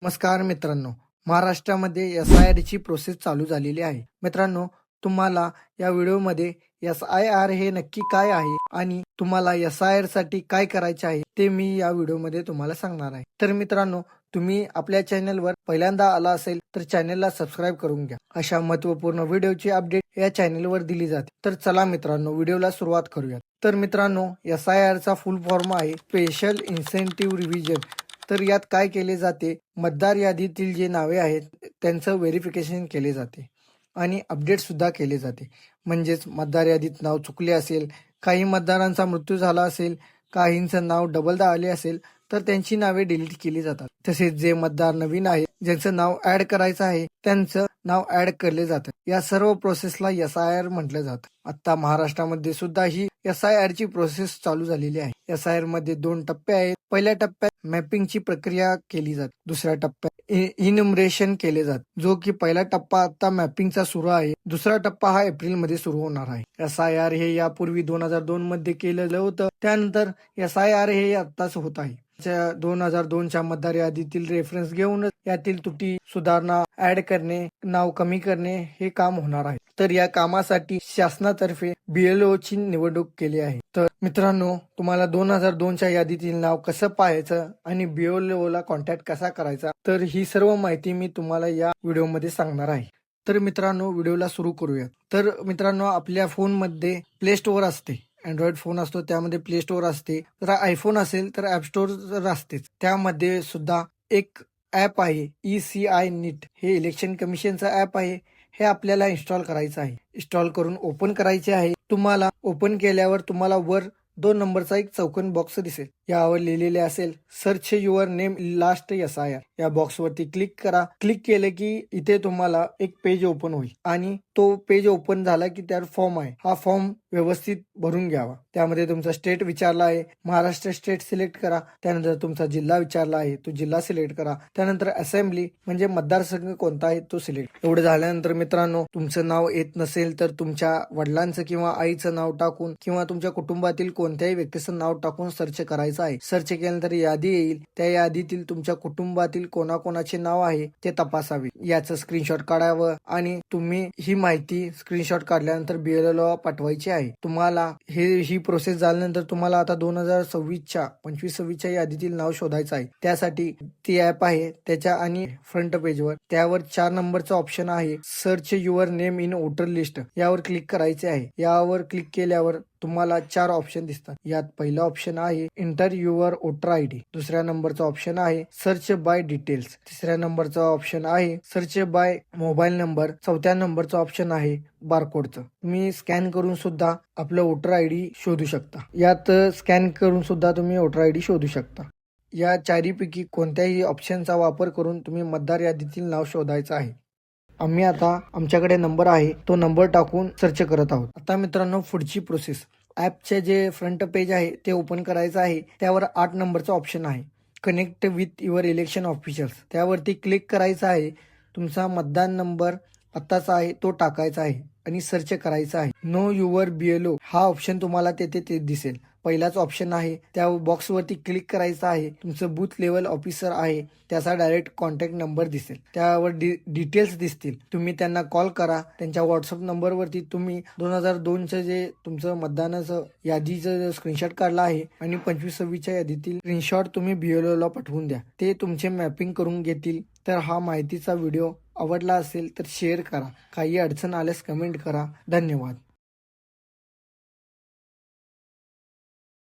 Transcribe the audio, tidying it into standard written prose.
नमस्कार मित्रांनो, महाराष्ट्रामध्ये SIR ची प्रोसेस चालू झालेली आहे. मित्रांनो, तुम्हाला या व्हिडिओमध्ये SIR हे नक्की काय आहे आणि तुम्हाला SIR साठी काय करायचे आहे ते मी या व्हिडिओमध्ये तुम्हाला सांगणार आहे. तर मित्रांनो, तुम्ही आपल्या चॅनलवर पहिल्यांदा आला असेल तर चॅनलला सबस्क्राईब करून घ्या. अशा महत्त्वपूर्ण व्हिडिओची अपडेट या चॅनलवर दिली जाते. तर चला मित्रांनो, व्हिडिओला सुरुवात करूया. तर मित्रांनो, SIR चा फुल फॉर्म आहे स्पेशल इन्सेंटिव्ह रिव्हिजन. तर यात काय केले जाते, मतदार यादीतील जे नावे आहेत त्यांचं व्हेरिफिकेशन केले जाते आणि अपडेट सुद्धा केले जाते. म्हणजेच मतदार यादीत नाव चुकले असेल, काही मतदारांचा मृत्यू झाला असेल, काहींचं नाव डबलदा आले असेल तर त्यांची नावे डिलीट केली जातात. तसेच जे मतदार नवीन आहेत ज्यांचं नाव ऍड करायचं आहे त्यांचं नाव ऍड केले जातं. या सर्व प्रोसेसला SIR म्हटलं जातं. आता महाराष्ट्रामध्ये सुद्धा ही SIR ची प्रोसेस चालू झालेली आहे. SIR मध्ये 2 टप्पे आहेत. पहिल्या टप्प्यात मॅपिंगची प्रक्रिया केली जाते. दुसऱ्या टप्प्यात इन्युमरेशन केले जाते, जो की पहिला टप्पा आता मॅपिंगचा सुरू आहे. दुसरा टप्पा हा एप्रिल मध्ये सुरू होणार आहे. SIR हे यापूर्वी 2002 मध्ये केलेलं होतं. त्यानंतर SIR हे आताच होत आहे. 2002च्या मतदार यादीतील रेफरन्स घेऊनच यातील त्रुटी सुधारणा, ऍड करणे, नाव कमी करणे हे काम होणार आहे. तर या कामासाठी शासनातर्फे BLO ची निवडणूक केली आहे. तर मित्रांनो, तुम्हाला 2002च्या यादीतील नाव कसं पाहायचं आणि BLO ला कॉन्टॅक्ट कसा करायचा, तर ही सर्व माहिती मी तुम्हाला या व्हिडिओमध्ये सांगणार आहे. तर मित्रांनो, व्हिडिओला सुरू करूया. तर मित्रांनो, आपल्या फोनमध्ये प्ले स्टोअर असते. अँड्रॉइड फोन असतो त्यामध्ये प्ले स्टोअर असते. जर आयफोन असेल तर ऍप स्टोअर असतेच. त्यामध्ये सुद्धा एक ऍप आहे ECI नीट. हे इलेक्शन कमिशनचं ऍप आहे. हे आपल्याला इन्स्टॉल करायचं आहे. इन्स्टॉल करून ओपन करायचे आहे. तुम्हाला ओपन केल्यावर तुम्हाला वर 2 नंबरचा एक चौकोन बॉक्स दिसेल. यावर लिहिलेले असेल search your name last SIR. या बॉक्सवरती क्लिक करा. क्लिक केले की इथे तुम्हाला एक पेज ओपन होईल आणि तो पेज ओपन झाला की त्यावर फॉर्म आहे. हा फॉर्म व्यवस्थित भरून घ्यावा. त्यामध्ये तुमचा स्टेट विचारला आहे, महाराष्ट्र स्टेट सिलेक्ट करा. त्यानंतर तुमचा जिल्हा विचारला आहे, तो जिल्हा सिलेक्ट करा. त्यानंतर असेंब्ली म्हणजे मतदारसंघ कोणता आहे तो सिलेक्ट. एवढं झाल्यानंतर मित्रांनो, तुमचं नाव येत नसेल तर तुमच्या वडिलांचं किंवा आईचं नाव टाकून किंवा तुमच्या कुटुंबातील कोणत्याही व्यक्तीचं नाव टाकून सर्च करायचं आहे. सर्च केल्यानंतर यादी येईल. त्या यादीतील तुमच्या कुटुंबातील कोणाकोणाचे नाव आहे ते तपासावे. याचं स्क्रीनशॉट काढावं आणि तुम्ही ही माहिती स्क्रीनशॉट काढल्यानंतर BLO ला पाठवायची आहे. तुम्हाला ही प्रोसेस झाल्यानंतर तुम्हाला आता 2025-26च्या यादीतील नाव शोधायचं आहे. त्यासाठी ती ऍप आहे त्याच्या आणि फ्रंट पेजवर त्यावर 4 नंबरचा ऑप्शन आहे search your name in voter list. यावर क्लिक करायचे आहे. यावर क्लिक केल्यावर तुम्हाला 4 ऑप्शन दिसतात. यात पहिला ऑप्शन आहे एंटर युअर वोटर ID. दुसऱ्या नंबरचा ऑप्शन आहे सर्च बाय डिटेल्स. तिसऱ्या नंबरचा ऑप्शन आहे सर्च बाय मोबाईल नंबर. चौथ्या नंबरचा ऑप्शन आहे बारकोडचं. तुम्ही स्कॅन करून सुद्धा आपलं वोटर ID शोधू शकता. यात स्कॅन करून सुद्धा तुम्ही वोटर ID शोधू शकता. या चारीपैकी कोणत्याही ऑप्शनचा वापर करून तुम्ही मतदार यादीतील नाव शोधायचं आहे. आम्ही आता आमच्याकडे नंबर आहे तो नंबर टाकून सर्च करत आहोत. आता मित्रांनो, पुढची प्रोसेस ॲपचे जे फ्रंट पेज आहे ते ओपन करायचं आहे. त्यावर 8 नंबरचा ऑप्शन आहे connect with your election officials. त्यावरती क्लिक करायचं आहे. तुमचा मतदान नंबर आत्ताचा आहे तो टाकायचा आहे आणि सर्च करायचा आहे. नो युअर BLO हा ऑप्शन तुम्हाला तेथे दिसेल. पहिलाच ऑप्शन आहे. त्या बॉक्सवरती क्लिक करायचं आहे. तुमचं बूथ लेवल ऑफिसर आहे त्याचा डायरेक्ट कॉन्टॅक्ट नंबर दिसेल. त्यावर डिटेल्स दिसतील. तुम्ही त्यांना कॉल करा. त्यांच्या व्हॉट्सअप नंबरवरती तुम्ही 2002चं जे तुमचं मतदानाचं यादीचं स्क्रीनशॉट काढला आहे आणि 25-26च्या यादीतील स्क्रीनशॉट तुम्ही BLO ला पाठवून द्या. ते तुमचे मॅपिंग करून घेतील. तर हा माहितीचा व्हिडिओ आवडला असेल तर शेअर करा. काही अडचण आल्यास कमेंट करा. धन्यवाद.